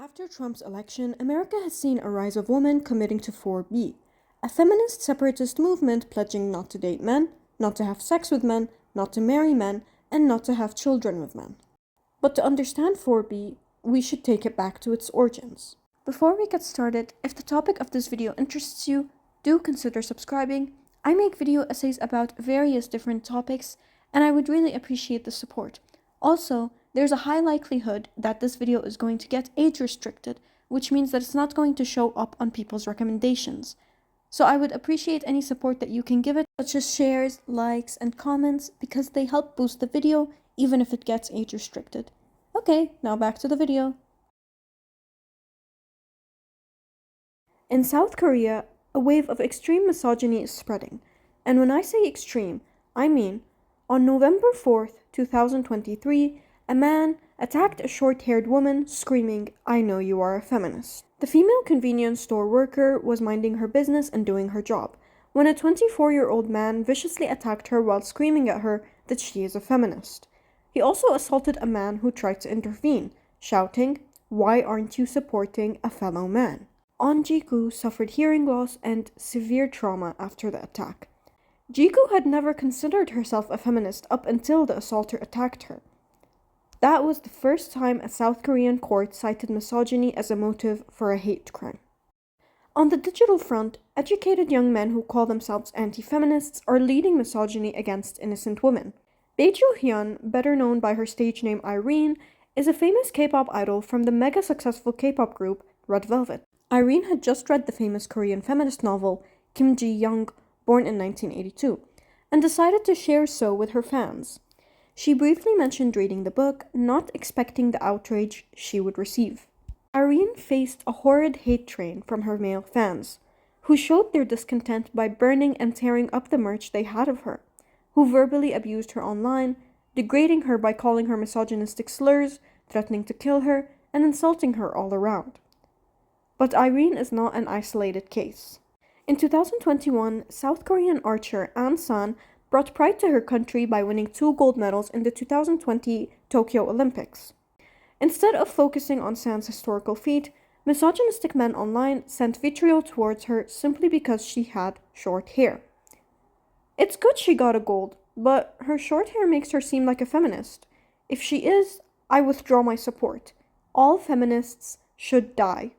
After Trump's election, America has seen a rise of women committing to 4B, a feminist separatist movement pledging not to date men, not to have sex with men, not to marry men, and not to have children with men. But to understand 4B, we should take it back to its origins. Before we get started, if the topic of this video interests you, do consider subscribing. I make video essays about various different topics, and I would really appreciate the support. Also, there's a high likelihood that this video is going to get age restricted, which means that it's not going to show up on people's recommendations. So I would appreciate any support that you can give it, such as shares, likes, and comments, because they help boost the video even if it gets age restricted. Okay, now back to the video. In South Korea, a wave of extreme misogyny is spreading. And when I say extreme, I mean, on November 4th, 2023, a man attacked a short-haired woman, screaming, "I know you are a feminist." The female convenience store worker was minding her business and doing her job, when a 24-year-old man viciously attacked her while screaming at her that she is a feminist. He also assaulted a man who tried to intervene, shouting, "Why aren't you supporting a fellow man?" On Jiku suffered hearing loss and severe trauma after the attack. Jiku had never considered herself a feminist up until the assaulter attacked her. That was the first time a South Korean court cited misogyny as a motive for a hate crime. On the digital front, educated young men who call themselves anti-feminists are leading misogyny against innocent women. Baekju Hyun, better known by her stage name Irene, is a famous K-pop idol from the mega-successful K-pop group Red Velvet. Irene had just read the famous Korean feminist novel Kim Ji-young, born in 1982, and decided to share so with her fans. She briefly mentioned reading the book, not expecting the outrage she would receive. Irene faced a horrid hate train from her male fans, who showed their discontent by burning and tearing up the merch they had of her, who verbally abused her online, degrading her by calling her misogynistic slurs, threatening to kill her, and insulting her all around. But Irene is not an isolated case. In 2021, South Korean archer An San brought pride to her country by winning 2 gold medals in the 2020 Tokyo Olympics. Instead of focusing on San's historical feat, misogynistic men online sent vitriol towards her simply because she had short hair. It's good she got a gold, but her short hair makes her seem like a feminist. If she is, I withdraw my support. All feminists should die,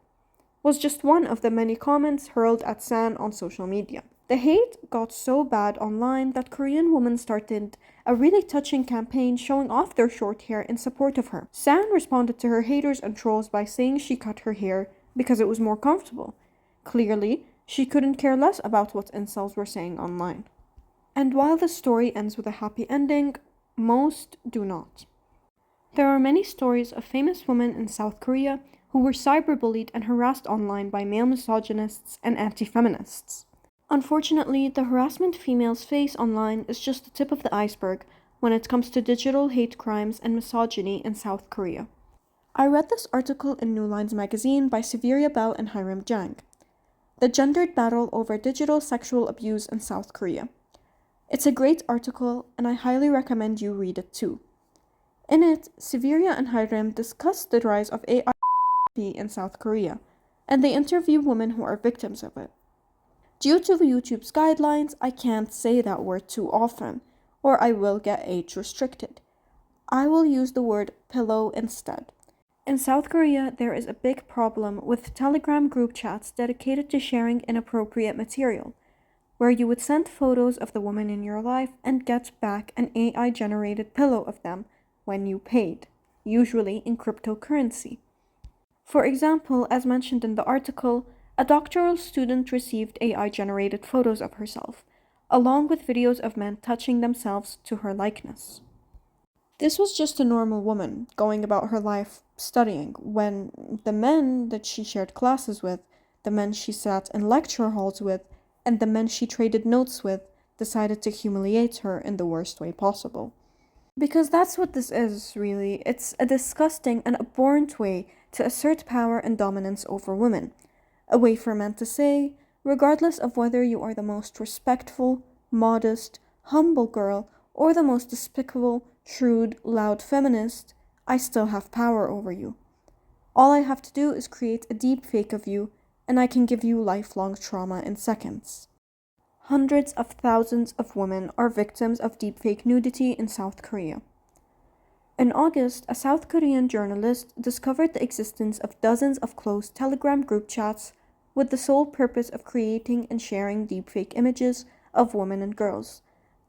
was just one of the many comments hurled at San on social media. The hate got so bad online that Korean women started a really touching campaign showing off their short hair in support of her. San responded to her haters and trolls by saying she cut her hair because it was more comfortable. Clearly, she couldn't care less about what incels were saying online. And while the story ends with a happy ending, most do not. There are many stories of famous women in South Korea who were cyberbullied and harassed online by male misogynists and anti-feminists. Unfortunately, the harassment females face online is just the tip of the iceberg when it comes to digital hate crimes and misogyny in South Korea. I read this article in New Lines magazine by Severia Bell and Hiram Jang, "The Gendered Battle Over Digital Sexual Abuse in South Korea." It's a great article, and I highly recommend you read it too. In it, Severia and Hiram discuss the rise of AI in South Korea, and they interview women who are victims of it. Due to YouTube's guidelines, I can't say that word too often, or I will get age restricted. I will use the word pillow instead. In South Korea, there is a big problem with Telegram group chats dedicated to sharing inappropriate material, where you would send photos of the woman in your life and get back an AI-generated pillow of them when you paid, usually in cryptocurrency. For example, as mentioned in the article, a doctoral student received AI-generated photos of herself, along with videos of men touching themselves to her likeness. This was just a normal woman going about her life studying, when the men that she shared classes with, the men she sat in lecture halls with, and the men she traded notes with decided to humiliate her in the worst way possible. Because that's what this is, really. It's a disgusting and abhorrent way to assert power and dominance over women. A way for men to say, regardless of whether you are the most respectful, modest, humble girl, or the most despicable, shrewd, loud feminist, I still have power over you. All I have to do is create a deep fake of you, and I can give you lifelong trauma in seconds. Hundreds of thousands of women are victims of deepfake nudity in South Korea. In August, a South Korean journalist discovered the existence of dozens of closed Telegram group chats with the sole purpose of creating and sharing deepfake images of women and girls,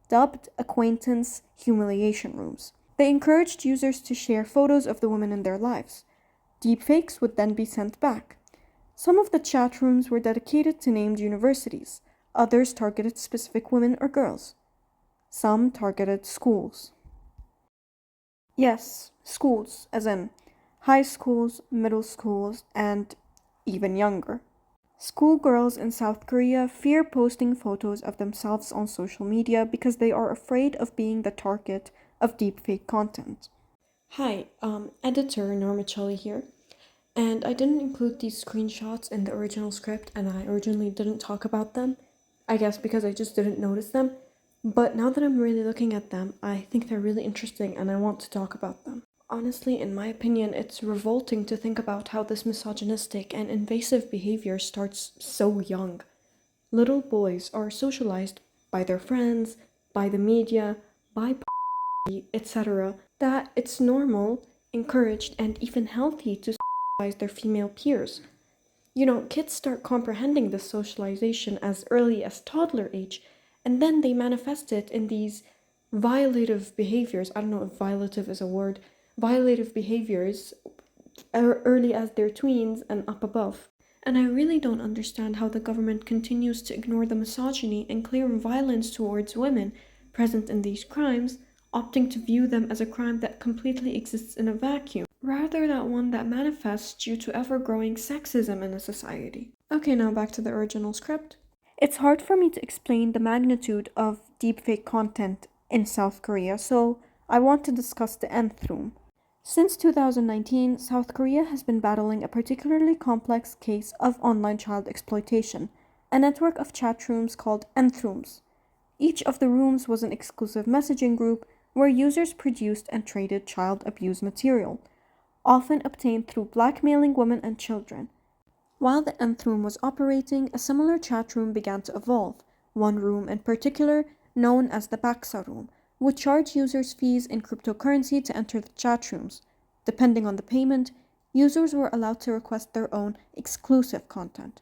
dubbed acquaintance humiliation rooms. They encouraged users to share photos of the women in their lives. Deepfakes would then be sent back. Some of the chat rooms were dedicated to named universities, others targeted specific women or girls. Some targeted schools. Yes, schools, as in high schools, middle schools, and even younger. Schoolgirls in South Korea fear posting photos of themselves on social media because they are afraid of being the target of deepfake content. Hi, editor Norma here. And I didn't include these screenshots in the original script, and I originally didn't talk about them. I guess because I just didn't notice them. But now that I'm really looking at them, I think they're really interesting and I want to talk about them. Honestly, in my opinion, it's revolting to think about how this misogynistic and invasive behavior starts so young. Little boys are socialized by their friends, by the media, by etc., that it's normal, encouraged, and even healthy to socialize their female peers. Kids start comprehending this socialization as early as toddler age, and then they manifest it in these violative behaviors. I don't know if violative is a word. Violative behaviors early as their tweens and up above. And I really don't understand how the government continues to ignore the misogyny and clear violence towards women present in these crimes, opting to view them as a crime that completely exists in a vacuum, rather than one that manifests due to ever-growing sexism in a society. Okay, now back to the original script. It's hard for me to explain the magnitude of deepfake content in South Korea, so I want to discuss the nth room. Since 2019, South Korea has been battling a particularly complex case of online child exploitation, a network of chat rooms called nth rooms. Each of the rooms was an exclusive messaging group where users produced and traded child abuse material, often obtained through blackmailing women and children. While the nth room was operating, a similar chat room began to evolve. One room in particular, known as the Baksa room, would charge users fees in cryptocurrency to enter the chat rooms. Depending on the payment, users were allowed to request their own exclusive content.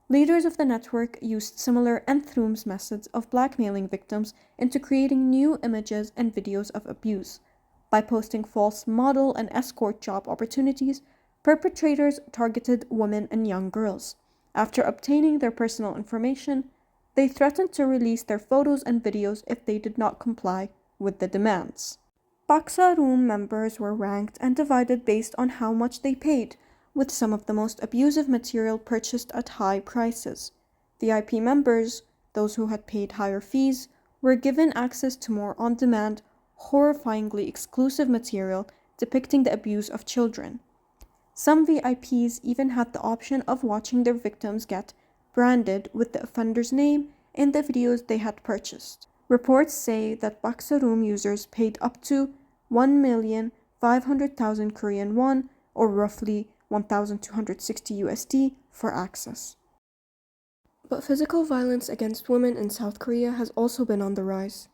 Leaders of the network used similar nth rooms methods of blackmailing victims into creating new images and videos of abuse. By posting false model and escort job opportunities, perpetrators targeted women and young girls. After obtaining their personal information, they threatened to release their photos and videos if they did not comply with the demands. Baksa room members were ranked and divided based on how much they paid, with some of the most abusive material purchased at high prices. VIP members, those who had paid higher fees, were given access to more on-demand, horrifyingly exclusive material depicting the abuse of children. Some VIPs even had the option of watching their victims get branded with the offender's name in the videos they had purchased. Reports say that Baksa Room users paid up to 1,500,000 Korean won, or roughly 1,260 USD, for access. But physical violence against women in South Korea has also been on the rise.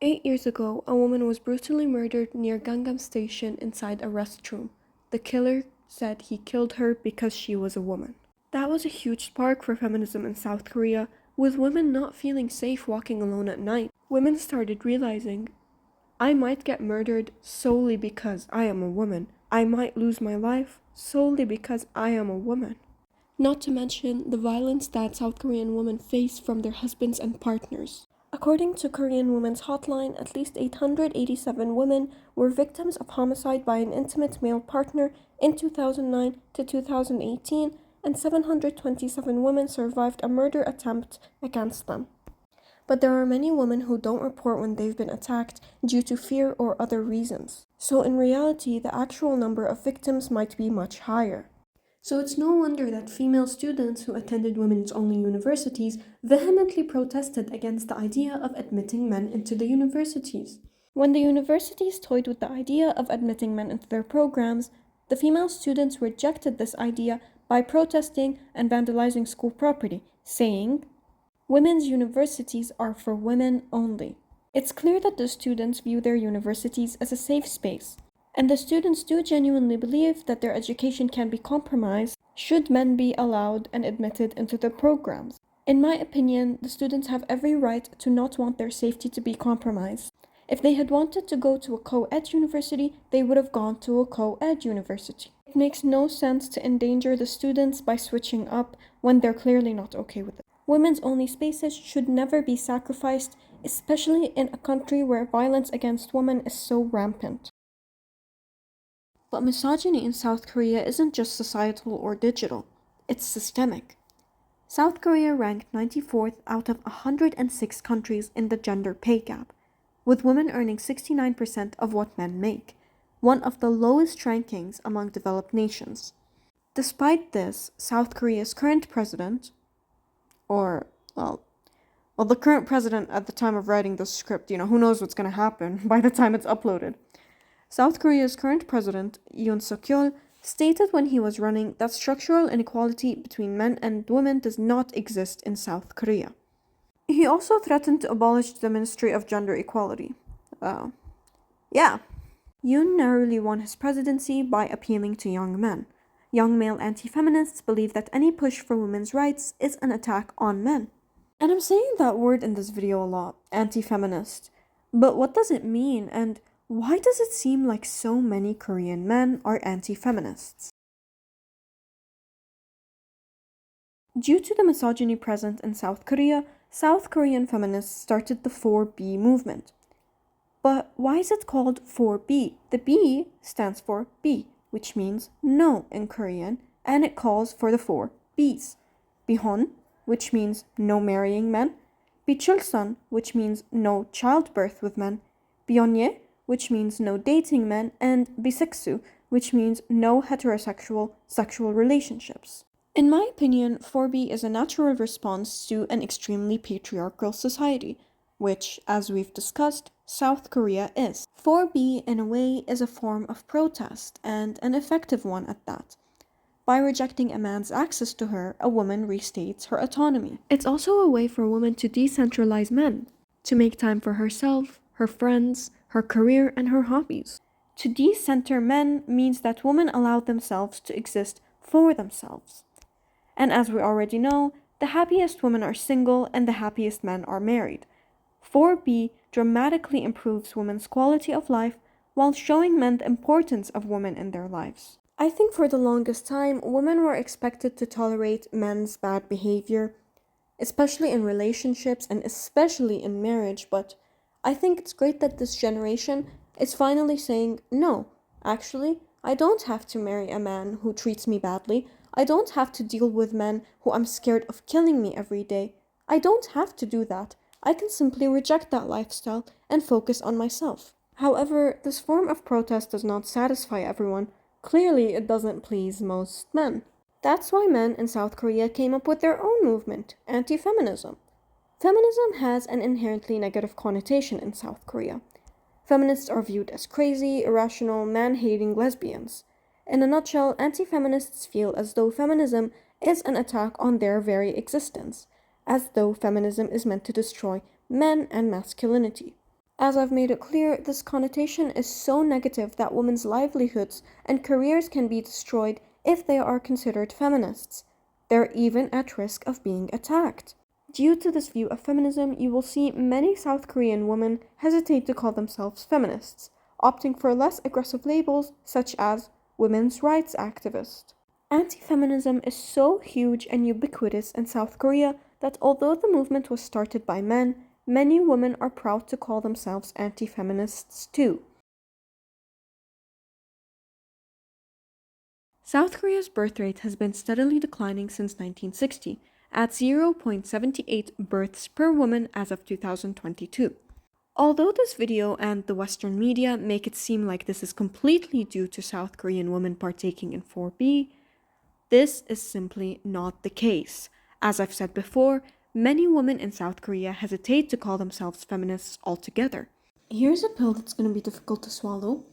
8 years ago, a woman was brutally murdered near Gangnam Station inside a restroom. The killer said he killed her because she was a woman. That was a huge spark for feminism in South Korea, with women not feeling safe walking alone at night. Women started realizing, I might get murdered solely because I am a woman. I might lose my life solely because I am a woman. Not to mention the violence that South Korean women face from their husbands and partners. According to Korean Women's Hotline, at least 887 women were victims of homicide by an intimate male partner in 2009 to 2018, and 727 women survived a murder attempt against them. But there are many women who don't report when they've been attacked due to fear or other reasons. So in reality, the actual number of victims might be much higher. So it's no wonder that female students who attended women's-only universities vehemently protested against the idea of admitting men into the universities. When the universities toyed with the idea of admitting men into their programs, The female students rejected this idea by protesting and vandalizing school property, saying, "Women's universities are for women only." It's clear that the students view their universities as a safe space, and the students do genuinely believe that their education can be compromised should men be allowed and admitted into the programs. In my opinion, the students have every right to not want their safety to be compromised. If they had wanted to go to a co-ed university, they would have gone to a co-ed university. It makes no sense to endanger the students by switching up when they're clearly not okay with it. Women's only spaces should never be sacrificed, especially in a country where violence against women is so rampant. But misogyny in South Korea isn't just societal or digital, it's systemic. South Korea ranked 94th out of 106 countries in the gender pay gap, with women earning 69% of what men make, one of the lowest rankings among developed nations. Despite this, South Korea's current president, or, the current president at the time of writing this script, who knows what's going to happen by the time it's uploaded. South Korea's current president, Yoon Suk-yeol, stated when he was running that structural inequality between men and women does not exist in South Korea. He also threatened to abolish the Ministry of Gender Equality. Yeah. Yoon narrowly won his presidency by appealing to young men. Young male anti-feminists believe that any push for women's rights is an attack on men. And I'm saying that word in this video a lot, anti-feminist. But what does it mean, and why does it seem like so many Korean men are anti-feminists? Due to the misogyny present in South Korea, South Korean feminists started the 4B movement. But why is it called 4B? The B stands for B, which means no in Korean, and it calls for the 4 B's. Bihon, which means no marrying men, Bichulsan, which means no childbirth with men, Bionye, which means no dating men, and bisexu, which means no heterosexual sexual relationships. In my opinion, 4B is a natural response to an extremely patriarchal society, which, as we've discussed, South Korea is. 4B, in a way, is a form of protest, and an effective one at that. By rejecting a man's access to her, a woman restates her autonomy. It's also a way for a woman to decentralize men, to make time for herself, her friends, her career, and her hobbies. To decenter men means that women allow themselves to exist for themselves. And as we already know, the happiest women are single and the happiest men are married. 4B dramatically improves women's quality of life while showing men the importance of women in their lives. I think for the longest time, women were expected to tolerate men's bad behavior, especially in relationships and especially in marriage, but I think it's great that this generation is finally saying, no, actually, I don't have to marry a man who treats me badly. I don't have to deal with men who I'm scared of killing me every day. I don't have to do that. I can simply reject that lifestyle and focus on myself. However, this form of protest does not satisfy everyone. Clearly, it doesn't please most men. That's why men in South Korea came up with their own movement, anti-feminism. Feminism has an inherently negative connotation in South Korea. Feminists are viewed as crazy, irrational, man-hating lesbians. In a nutshell, anti-feminists feel as though feminism is an attack on their very existence, as though feminism is meant to destroy men and masculinity. As I've made it clear, this connotation is so negative that women's livelihoods and careers can be destroyed if they are considered feminists. They're even at risk of being attacked. Due to this view of feminism, you will see many South Korean women hesitate to call themselves feminists, opting for less aggressive labels such as women's rights activist. Anti-feminism is so huge and ubiquitous in South Korea that although the movement was started by men, many women are proud to call themselves anti-feminists too. South Korea's birth rate has been steadily declining since 1960, at 0.78 births per woman as of 2022. Although this video and the Western media make it seem like this is completely due to South Korean women partaking in 4B, this is simply not the case. As I've said before, many women in South Korea hesitate to call themselves feminists altogether. Here's a pill that's going to be difficult to swallow.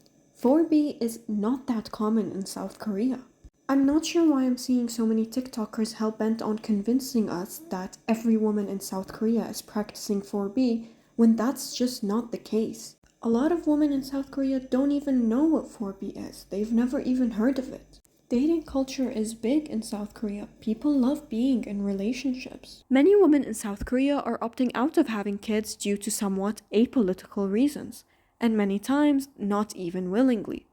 4B is not that common in South Korea. I'm not sure why I'm seeing so many TikTokers hell-bent on convincing us that every woman in South Korea is practicing 4B when that's just not the case. A lot of women in South Korea don't even know what 4B is. They've never even heard of it. Dating culture is big in South Korea. People love being in relationships. Many women in South Korea are opting out of having kids due to somewhat apolitical reasons, and many times not even willingly.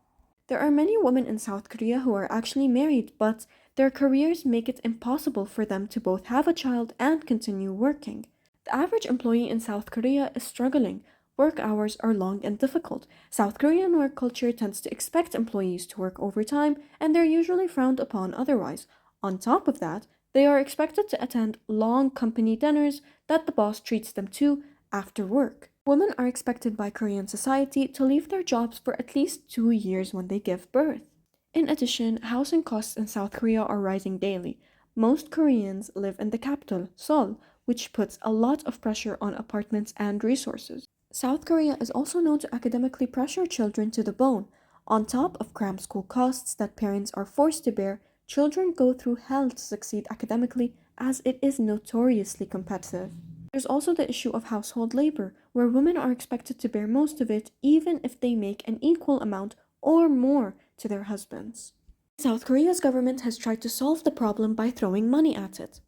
There are many women in South Korea who are actually married, but their careers make it impossible for them to both have a child and continue working. The average employee in South Korea is struggling. Work hours are long and difficult. South Korean work culture tends to expect employees to work overtime, and they're usually frowned upon otherwise. On top of that, they are expected to attend long company dinners that the boss treats them to after work. Women are expected by Korean society to leave their jobs for at least 2 years when they give birth. In addition, housing costs in South Korea are rising daily. Most Koreans live in the capital, Seoul, which puts a lot of pressure on apartments and resources. South Korea is also known to academically pressure children to the bone. On top of cram school costs that parents are forced to bear, children go through hell to succeed academically as it is notoriously competitive. There's also the issue of household labor, where women are expected to bear most of it even if they make an equal amount or more to their husbands. South Korea's government has tried to solve the problem by throwing money at it.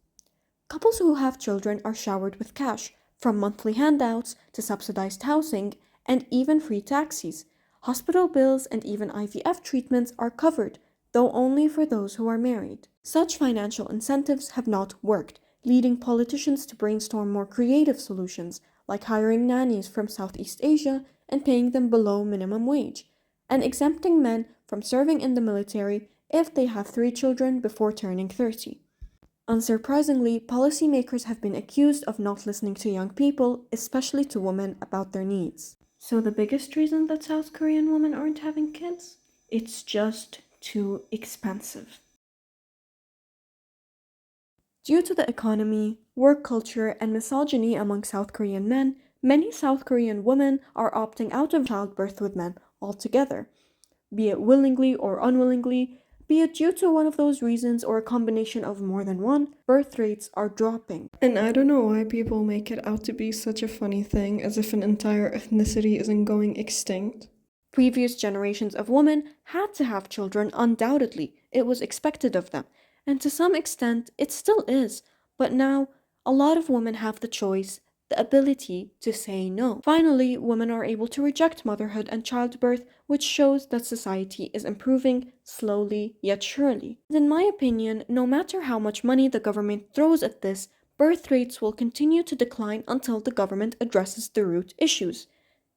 Couples who have children are showered with cash, from monthly handouts to subsidized housing and even free taxis. Hospital bills and even IVF treatments are covered, though only for those who are married. Such financial incentives have not worked, leading politicians to brainstorm more creative solutions, like hiring nannies from Southeast Asia and paying them below minimum wage, and exempting men from serving in the military if they have 3 children before turning 30. Unsurprisingly, policymakers have been accused of not listening to young people, especially to women, about their needs. So the biggest reason that South Korean women aren't having kids? It's just too expensive. Due to the economy, work culture, and misogyny among South Korean men, many South Korean women are opting out of childbirth with men altogether, be it willingly or unwillingly, be it due to one of those reasons or a combination of more than one, birth rates are dropping. And I don't know why people make it out to be such a funny thing, as if an entire ethnicity isn't going extinct. Previous generations of women had to have children, undoubtedly. It was expected of them. And to some extent, it still is. But now, a lot of women have the choice, the ability to say no. Finally, women are able to reject motherhood and childbirth, which shows that society is improving slowly yet surely. And in my opinion, no matter how much money the government throws at this, birth rates will continue to decline until the government addresses the root issues.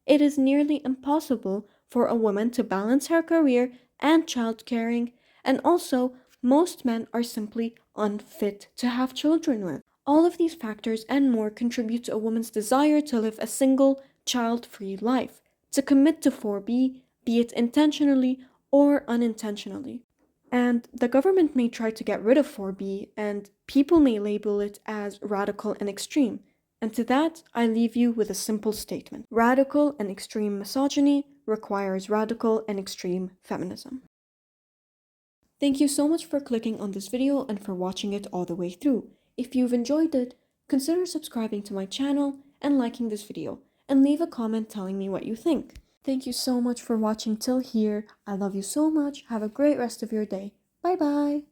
It is nearly impossible for a woman to balance her career and child caring, and also most men are simply unfit to have children with. All of these factors and more contribute to a woman's desire to live a single, child-free life, to commit to 4B, be it intentionally or unintentionally. And the government may try to get rid of 4B, and people may label it as radical and extreme. And to that, I leave you with a simple statement. Radical and extreme misogyny requires radical and extreme feminism. Thank you so much for clicking on this video and for watching it all the way through. If you've enjoyed it, consider subscribing to my channel and liking this video, and leave a comment telling me what you think. Thank you so much for watching till here. I love you so much. Have a great rest of your day. Bye bye.